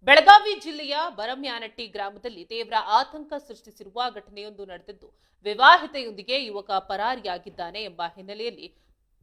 ಬೆಳಗಾವಿ ಜಿಲ್ಲೆಯ ಬರಮ್ಯಾನಟ್ಟಿ ಗ್ರಾಮದಲ್ಲಿ ತೀವ್ರ ಆತಂಕ ಸೃಷ್ಟಿಸಿರುವ ಘಟನೆಯೊಂದು ನಡೆದಿದ್ದು, ವಿವಾಹಿತೆಯೊಂದಿಗೆ ಯುವಕ ಪರಾರಿಯಾಗಿದ್ದಾನೆ ಎಂಬ ಹಿನ್ನೆಲೆಯಲ್ಲಿ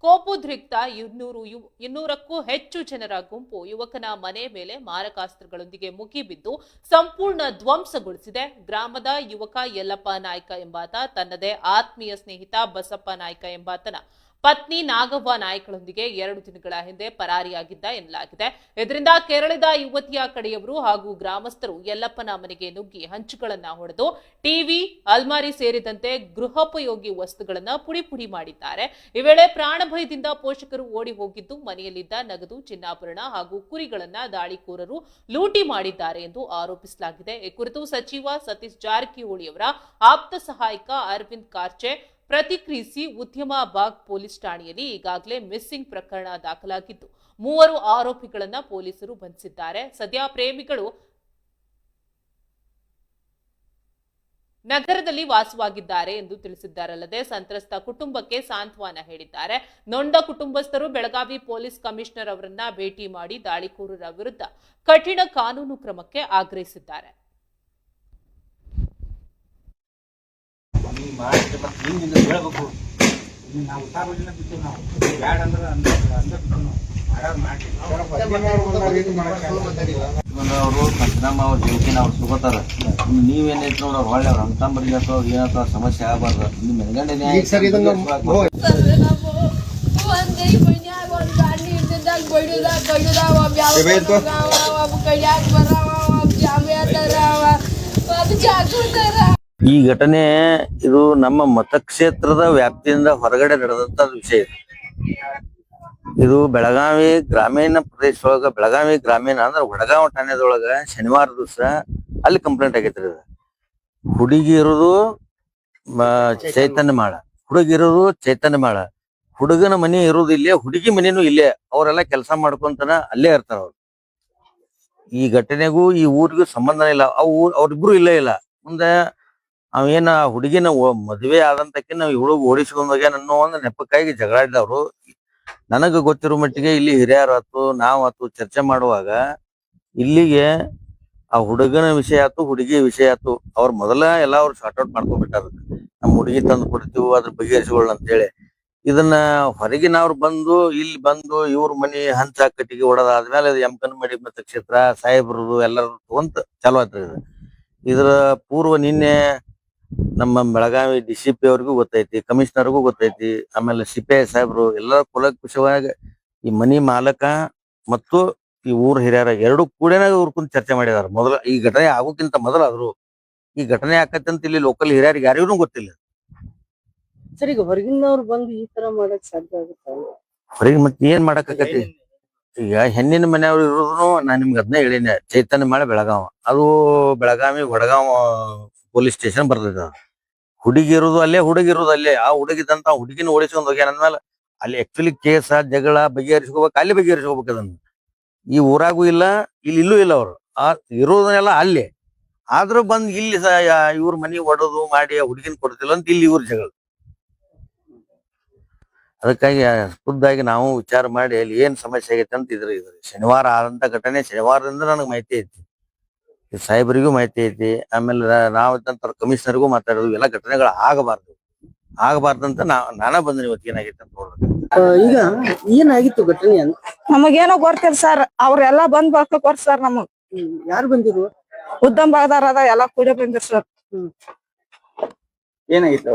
ಕೋಪೋದ್ರಿಕ್ತ 200ಕ್ಕೂ ಹೆಚ್ಚು ಜನರ ಗುಂಪು ಯುವಕನ ಮನೆ ಮೇಲೆ ಮಾರಕಾಸ್ತ್ರಗಳೊಂದಿಗೆ ಮುಗಿಬಿದ್ದು ಸಂಪೂರ್ಣ ಧ್ವಂಸಗೊಳಿಸಿದೆ. ಗ್ರಾಮದ ಯುವಕ ಯಲ್ಲಪ್ಪ ನಾಯ್ಕ ಎಂಬಾತ ತನ್ನದೇ ಆತ್ಮೀಯ ಸ್ನೇಹಿತ ಬಸಪ್ಪ ನಾಯ್ಕ ಎಂಬಾತನ ಪತ್ನಿ ನಾಗವ್ವ ನಾಯ್ಕಳೊಂದಿಗೆ 2 ದಿನಗಳ ಹಿಂದೆ ಪರಾರಿಯಾಗಿದ್ದ ಎನ್ನಲಾಗಿದೆ. ಇದರಿಂದ ಕೆರಳಿದ ಯುವತಿಯ ಕಡೆಯವರು ಹಾಗೂ ಗ್ರಾಮಸ್ಥರು ಯಲ್ಲಪ್ಪನ ಮನೆಗೆ ನುಗ್ಗಿ ಹಂಚುಗಳನ್ನ ಹೊಡೆದು ಟಿವಿ, ಅಲ್ಮಾರಿ ಸೇರಿದಂತೆ ಗೃಹೋಪಯೋಗಿ ವಸ್ತುಗಳನ್ನ ಪುಡಿ ಮಾಡಿದ್ದಾರೆ. ಈ ವೇಳೆ ಪ್ರಾಣಭಯದಿಂದ ಪೋಷಕರು ಓಡಿ ಹೋಗಿದ್ದು ಮನೆಯಲ್ಲಿದ್ದ ನಗದು, ಚಿನ್ನಾಭರಣ ಹಾಗೂ ಕುರಿಗಳನ್ನ ದಾಳಿಕೋರರು ಲೂಟಿ ಮಾಡಿದ್ದಾರೆ ಎಂದು ಆರೋಪಿಸಲಾಗಿದೆ. ಈ ಕುರಿತು ಸಚಿವ ಸತೀಶ್ ಜಾರಕಿಹೊಳಿ ಅವರ ಆಪ್ತ ಸಹಾಯಕ ಅರವಿಂದ್ ಕಾರ್ಚೆ ಪ್ರತಿಕ್ರಿಯಿಸಿ, ಉದ್ಯಮಬಾಗ್ ಪೊಲೀಸ್ ಠಾಣೆಯಲ್ಲಿ ಈಗಾಗಲೇ ಮಿಸ್ಸಿಂಗ್ ಪ್ರಕರಣ ದಾಖಲಾಗಿದ್ದು 3 ಆರೋಪಿಗಳನ್ನ ಪೊಲೀಸರು ಬಂಧಿಸಿದ್ದಾರೆ. ಸದ್ಯ ಪ್ರೇಮಿಗಳು ನಗರದಲ್ಲಿ ವಾಸವಾಗಿದ್ದಾರೆ ಎಂದು ತಿಳಿಸಿದ್ದಾರಲ್ಲದೆ ಸಂತ್ರಸ್ತ ಕುಟುಂಬಕ್ಕೆ ಸಾಂತ್ವನ ಹೇಳಿದ್ದಾರೆ. ನೊಂದ ಕುಟುಂಬಸ್ಥರು ಬೆಳಗಾವಿ ಪೊಲೀಸ್ ಕಮಿಷನರ್ ಅವರನ್ನ ಭೇಟಿ ಮಾಡಿ ದಾಳಿಕೋರರ ವಿರುದ್ಧ ಕಠಿಣ ಕಾನೂನು ಕ್ರಮಕ್ಕೆ ಆಗ್ರಹಿಸಿದ್ದಾರೆ. ಹೇಳ್ಬೇಕು ನಾವು ಅವರು ಪಂಚನಾಮ ಅವ್ರ ಜೀವಕಿನ ಅವ್ರು ಸುಗೋತಾರ. ನೀವೇನೈತಿ ನೋಡ್ರಿ ಅವ್ರು ಹೊಳ್ಳಿ ಅವ್ರ ಅಂತಂಬರಿಗೆ ಅಥವಾ ಏನತ್ತ ಸಮಸ್ಯೆ ಆಗಬಾರ್ದು. ನಿಮ್ಮ ಮೆನಗಂಡೆ ಈ ಘಟನೆ ಇದು ನಮ್ಮ ಮತಕ್ಷೇತ್ರದ ವ್ಯಾಪ್ತಿಯಿಂದ ಹೊರಗಡೆ ನಡೆದಂತ ವಿಷಯ. ಇದು ಬೆಳಗಾವಿ ಗ್ರಾಮೀಣ ಪ್ರದೇಶದೊಳಗ, ಬೆಳಗಾವಿ ಗ್ರಾಮೀಣ ಅಂದ್ರೆ ವಡಗಾಂವ ಠಾಣೆದೊಳಗ ಶನಿವಾರ ದಿವಸ ಅಲ್ಲಿ ಕಂಪ್ಲೇಂಟ್ ಆಗೈತ್ರಿ. ಹುಡುಗಿ ಇರೋದು ಚೈತನ್ಯ ಮಾಳ, ಹುಡುಗನ ಮನೆ ಇರೋದು ಇಲ್ಲೇ, ಹುಡುಗಿ ಮನೆನೂ ಇಲ್ಲೇ. ಅವರೆಲ್ಲ ಕೆಲಸ ಮಾಡ್ಕೊಂತನ ಅಲ್ಲೇ ಇರ್ತಾರ ಅವ್ರು. ಈ ಘಟನೆಗೂ ಈ ಊರಿಗೂ ಸಂಬಂಧನೇ ಇಲ್ಲ. ಅವ್ರಿಬ್ರು ಇಲ್ಲೇ ಇಲ್ಲ. ಮುಂದೆ ಅವೇನ ಹುಡುಗಿನ ಮದುವೆ ಆದಂತಕ್ಕೆ ನಾವು ಹುಡುಗ ಓಡಿಸ್ಕೊಂಡೋಗ್ಯ ಅನ್ನೋ ಒಂದು ನೆಪಕ್ಕಾಗಿ ಜಗಳಾಡಿದವ್ರು. ನನಗ ಗೊತ್ತಿರೋ ಮಟ್ಟಿಗೆ ಇಲ್ಲಿ ಹಿರಿಯರು ಆತು, ನಾವ್ ಆತು ಚರ್ಚೆ ಮಾಡುವಾಗ ಇಲ್ಲಿಗೆ ಆ ಹುಡುಗನ ವಿಷಯ ಆತು, ಹುಡುಗಿ ವಿಷಯ ಆತು. ಅವ್ರು ಮೊದಲ ಎಲ್ಲ ಅವ್ರು ಶಾರ್ಟ್ ಔಟ್ ಮಾಡ್ಕೊಂಡ್ಬಿಟ್ಟಾರ. ನಮ್ಮ ಹುಡುಗಿ ತಂದು ಕೊಡ್ತೀವಿ, ಅದ್ರ ಬಗೆಹರಿಸಿಕೊಳ್ಳ ಅಂತೇಳಿ. ಇದನ್ನ ಹೊರಗಿನವ್ರು ಬಂದು ಇಲ್ಲಿ ಬಂದು ಇವ್ರ ಮನಿ ಹಂಚ ಕಟ್ಟಿಗೆ ಹೊಡೋದಾದ್ಮೇಲೆ ಯಮಕನಮಡಿ ಮತಕ್ಷೇತ್ರ ಸಾಹೇಬ್ರದು ಎಲ್ಲರೂ ತಗೊಂತ ಚಾಲು ಆತ್ರಿ. ಇದ್ರ ಪೂರ್ವ ನಿನ್ನೆ ನಮ್ಮ ಬೆಳಗಾವಿ DCP ಅವ್ರಿಗೂ ಗೊತ್ತೈತಿ, ಕಮಿಷನರ್ಗೂ ಗೊತ್ತೈತಿ, ಆಮೇಲೆ CPI ಸಾಹೇಬ್ರು ಎಲ್ಲರ ಕುಲಕುಶವಾಗಿ ಈ ಮನಿ ಮಾಲಕ ಮತ್ತು ಈ ಊರ್ ಹಿರಿಯರ ಎರಡು ಕೂಡೇನ ಇವ್ರ ಕುಂತ ಚರ್ಚೆ ಮಾಡಿದಾರ. ಮೊದಲ ಈ ಘಟನೆ ಆಗೋಕ್ಕಿಂತ ಮೊದಲಾದ್ರು ಈ ಘಟನೆ ಆಕತಿ ಅಂತ ಇಲ್ಲಿ ಲೋಕಲ್ ಹಿರಿಯರಿಗೆ ಯಾರಿಗೂ ಗೊತ್ತಿಲ್ಲ. ಸರ್, ಈಗ ಹೊರಗಿನವ್ರು ಬಂದು ಈ ತರ ಮಾಡಕ್ ಸಾಧ್ಯ ಆಗುತ್ತಾ? ಹೊರಗೆ ಮತ್ತೆ ಏನ್ ಮಾಡಕ್ ಆಕತಿ? ಈಗ ಹೆಣ್ಣಿನ ಮನೆಯವ್ರು ಇರೋದು ನಾನ್ ನಿಮ್ಗೆ ಅದನ್ನ ಹೇಳಿನಿ. ಚೈತನ್ಯ ಮಾಳ ಬೆಳಗಾವ, ಅದು ಬೆಳಗಾವಿ ವಡಗಾಂವ ಪೊಲೀಸ್ ಸ್ಟೇಷನ್ ಬರ್ತೈತೆ. ಹುಡುಗಿ ಇರೋದು ಅಲ್ಲೇ, ಹುಡುಗಿ ಇರೋದು ಅಲ್ಲೇ. ಆ ಹುಡುಗಿದಂತ ಹುಡುಗಿನ ಓಡಿಸ್ಕೊಂಡ್ ಹೋಗ್ಯಾನ ಅಂದ್ಮೇಲೆ ಅಲ್ಲಿ ಆಕ್ಚುಲಿ ಕೇಸ ಜಗಳ ಬಗೆಹರಿಸ್ಕೋಬೇಕು, ಅಲ್ಲಿ ಬಗೆಹರಿಸ್ಕೋಬೇಕು. ಅದನ್ನ ಈ ಊರಾಗೂ ಇಲ್ಲ, ಇಲ್ಲೂ ಇಲ್ಲ. ಅವ್ರು ಆ ಇರೋದನ್ನೆಲ್ಲ ಅಲ್ಲೇ. ಆದ್ರೂ ಬಂದ್ ಇಲ್ಲಿ ಇವ್ರ ಮನಿ ಒಡೋದು ಮಾಡಿ ಹುಡುಗಿನ ಕೊಡ್ತಿಲ್ಲ ಅಂತ ಇಲ್ಲಿ ಇವ್ರ ಜಗಳ. ಅದಕ್ಕಾಗಿ ಖುದ್ದಾಗಿ ನಾವು ವಿಚಾರ ಮಾಡಿ ಅಲ್ಲಿ ಏನ್ ಸಮಸ್ಯೆ ಆಗೈತೆ ಅಂತ ಇದ್ರಿ ಶನಿವಾರ ಆದಂತ ಘಟನೆ. ಶನಿವಾರದಿಂದ ನನಗೆ ಮಾಹಿತಿ ಐತಿ, ಸಾಹೇಬರಿಗೂ ಮಾಹಿತಿ ಐತಿ, ಆಮೇಲೆ ನಾವಿದ್ದಂತ ಕಮಿಷನರ್ಗೂ ಮಾತಾಡೋದು. ಎಲ್ಲ ಘಟನೆಗಳು ಆಗಬಾರ್ದಂತ ನಾನ ಬಂದ್ರೆ ಇವತ್ತು ಏನಾಗೈತೆ ಅಂತ ನೋಡ್ರಿ. ಈಗ ಏನಾಗಿತ್ತು ಘಟನೆ ಅಂತ ನಮಗೇನೋ ಗೊತ್ತಿಲ್ಲ ಸರ್. ಅವ್ರೆಲ್ಲಾ ಬಂದ್ ಬರ್ಕೋಕ್ ಬರ್ತ ಸರ್. ನಮಗ್ ಯಾರು ಬಂದಿರು? ಉದ್ದಂ ಭಾಗದಾರ ಅದ ಎಲ್ಲಾ ಕೂಡಿ ಬಂದಿರ್ ಸರ್. ಏನಾಗಿತ್ತು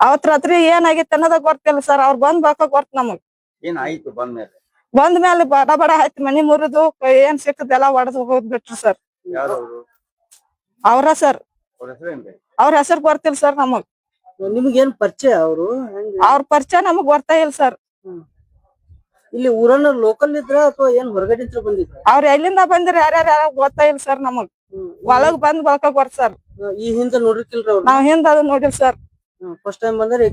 ಅವತ್ ರಾತ್ರಿ ಏನಾಗಿತ್ತು ಅನ್ನೋದ ಗೊತ್ತಿಲ್ಲ ಸರ್. ಅವ್ರ ಬಂದ್ ಬರ್ಕೋಕ್ ಬರ್ತ ನಮಗ್. ಏನಾಯ್ತು ಬಂದ ಮೇಲೆ ಬಡ ಬಡ ಆಯ್ತು, ಮನಿ ಮುರಿದು ಏನ್ ಸಿಕ್ಕದ ಎಲ್ಲಾ ಒಡೆದು ಹೋಗ್ಬಿಟ್ರು ಸರ್. ಅವ್ರ ಸರ್, ಅವ್ರ ಹೆಸರು ಗೊತ್ತಿಲ್ಲ ಸರ್ ನಮಗ್. ನಿಮ್ಗೇನ್ ಪರಿಚಯ ಅವರು? ಅವ್ರ ಪರಿಚಯ ನಮಗ್ ಬರ್ತಾ ಇಲ್ಲ ಸರ್. ಇಲ್ಲಿ ಊರನ್ನ ಲೋಕಲ್ ಇದ್ರ ಅಥವಾ ಏನ್ ಹೊರಗಡೆ ಇದ್ರ ಬಂದಿದ್ರ? ಅವ್ರ ಎಲ್ಲಿಂದ ಬಂದಿರ ಯಾರ್ಯಾರ ಗೊತ್ತಾ ಇಲ್ಲ ಸರ್ ನಮಗ್. ಒಳಗ್ ಬಂದ್ ಬಳಕಕ್ ಬರ್ತ ಸರ್. ಈ ಹಿಂದೆ ನೋಡಿರ್ಕಿಲ್ರ ಅವ್ರು? ನಾವ್ ಹಿಂದ ಅದು ನೋಡಿಲ್ ಸರ್. ಫಸ್ಟ್ ಟೈಮ್ ಬಂದ್ರೆ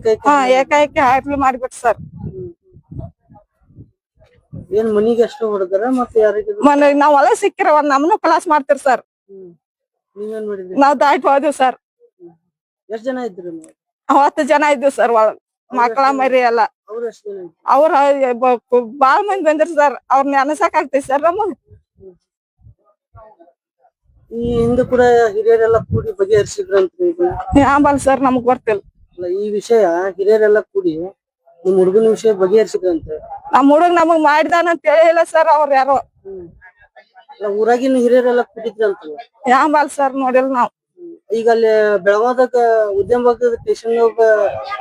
ಏಕಾಏಕಿ ಹಾಕ್ಲಿ ಮಾಡ್ಬಿಟ್ಟು ಸರ್. ಏನ್ ಮನಿಗೆ ಅಷ್ಟು ಹೊಡೆದಾರ ಮತ್ತೆ ಯಾರಿಗೆ? ನಾವ್ ಒಳಗ್ ಸಿಕ್ಕಿರ ಒಂದ್ ನಮ್ನು ಕ್ಲಾಸ್ ಮಾಡ್ತಿರ್ ಸರ್. ನೀವೇನ್ ಮಾಡಿದ್ರಿ? ನಾವ್ ದಾಟಿ ಹೋದ್ವಿ ಸರ್. ಎಷ್ಟ್ ಜನ ಇದ್ರಿ? 10 ಜನ ಇದ್ವಿ ಸರ್ ಒಳಗ್, ಮಕ್ಕಳ ಮರಿ ಎಲ್ಲ. ಅವ್ರ ಬಾಳ್ ಮಂದಿ ಬಂದಿರ್ ಸರ್. ಅವ್ರನ್ನ ಅನಸಕ್ ಆಗ್ತೈತಿ ಸರ್ ನಮಗ್. ಈ ಹಿಂದೆ ಕೂಡ ಹಿರಿಯರೆಲ್ಲ ಕೂಡಿ ಬಗೆಹರಿಸಿದ್ರಂತ್ರಿ ಇದನ್ನ. ಆಂಬಲ್ ಸರ್ ನಮಗ್ ಗೊತ್ತಿಲ್ಲ. ಅಲ್ಲ, ಈ ವಿಷಯ ಹಿರಿಯರೆಲ್ಲ ಕೂಡಿ ನಿಮ್ ಹುಡುಗನ ವಿಷಯ ಬಗೆಹರಿಸಿದ್ರಂತೆ. ನಮ್ ಹುಡುಗ ನಮಗ್ ಮಾಡಿದಾನ ಅಂತ ಹೇಳಿಲ್ಲ ಸರ್ ಅವ್ರ ಯಾರೋ. ಅಲ್ಲ, ಊರಾಗಿನ ಹಿರಿಯರೆಲ್ಲ ಕೂಡಿದ್ರಂತಲ್ಲ. ಆಂಬಲ್ ಸರ್ ನೋಡಿಲ್ಲ ನಾವ್. ಈಗ ಅಲ್ಲಿ ಬೆಳಗಾವದಾಗ ಉದ್ಯಮ ಭಾಗದ ಸ್ಟೇಷನ್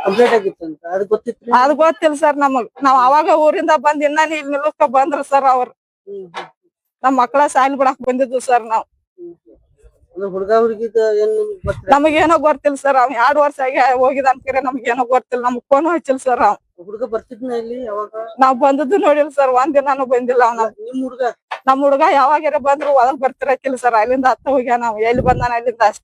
ಕಂಪ್ಲೇಂಟ್ ಆಗಿತ್ತಂತ, ಅದು ಗೊತ್ತಿತ್ತು? ಅದ್ ಗೊತ್ತಿಲ್ಲ ಸರ್ ನಮಗ್. ನಾವ್ ಅವಾಗ ಊರಿಂದ ಬಂದ್ ಇನ್ನ ಇಲ್ಲಿ ನಿಲ್ಲುತ್ತ ಬಂದ್ರ ಸರ್ ಅವ್ರ. ನಮ್ ಮಕ್ಕಳ ಸಾಲಿ ಬಿಡಾಕ್ ಬಂದಿದ್ವು ಸರ್ ನಾವ್. ಹುಡುಗ ಹುಡುಗಿದ ಏನ್ ನಿಮ್ಗ್ ಗೊತ್ತಿಲ್ಲ? ನಮಗೇನೋ ಗೊತ್ತಿಲ್ಲ ಸರ್. ಅವ್ 2 ವರ್ಷ ಆಗಿ ಹೋಗಿದ ಅಂತೀರ ನಮ್ಗೇನೋ ಗೊತ್ತಿಲ್ಲ. ನಮ್ಗ್ ಫೋನ್ ಹಚ್ಚಿಲ್ಲ ಸರ್ ಅವ್. ಹುಡುಗ ಬರ್ತಿದ್ನ ಇಲ್ಲಿ ಯಾವಾಗ? ನಾವ್ ಬಂದದ್ದು ನೋಡಿಲ್ಲ ಸರ್. ಒಂದ್ ದಿನಾನು ಬಂದಿಲ್ಲ ಅವ್ನ. ನಿಮ್ ಹುಡುಗ? ನಮ್ ಹುಡುಗ ಯಾವಾಗಾರ ಬಂದ್ರು ಒಳಗ್ ಬರ್ತಿರಕಿಲ್ಲ ಸರ್. ಅಲ್ಲಿಂದ ಹತ್ತ ಹೋಗ್ಯ ನಾವ್ ಎಲ್ಲಿ ಬಂದಾನ ಅಲ್ಲಿಂದ ಅಷ್ಟ.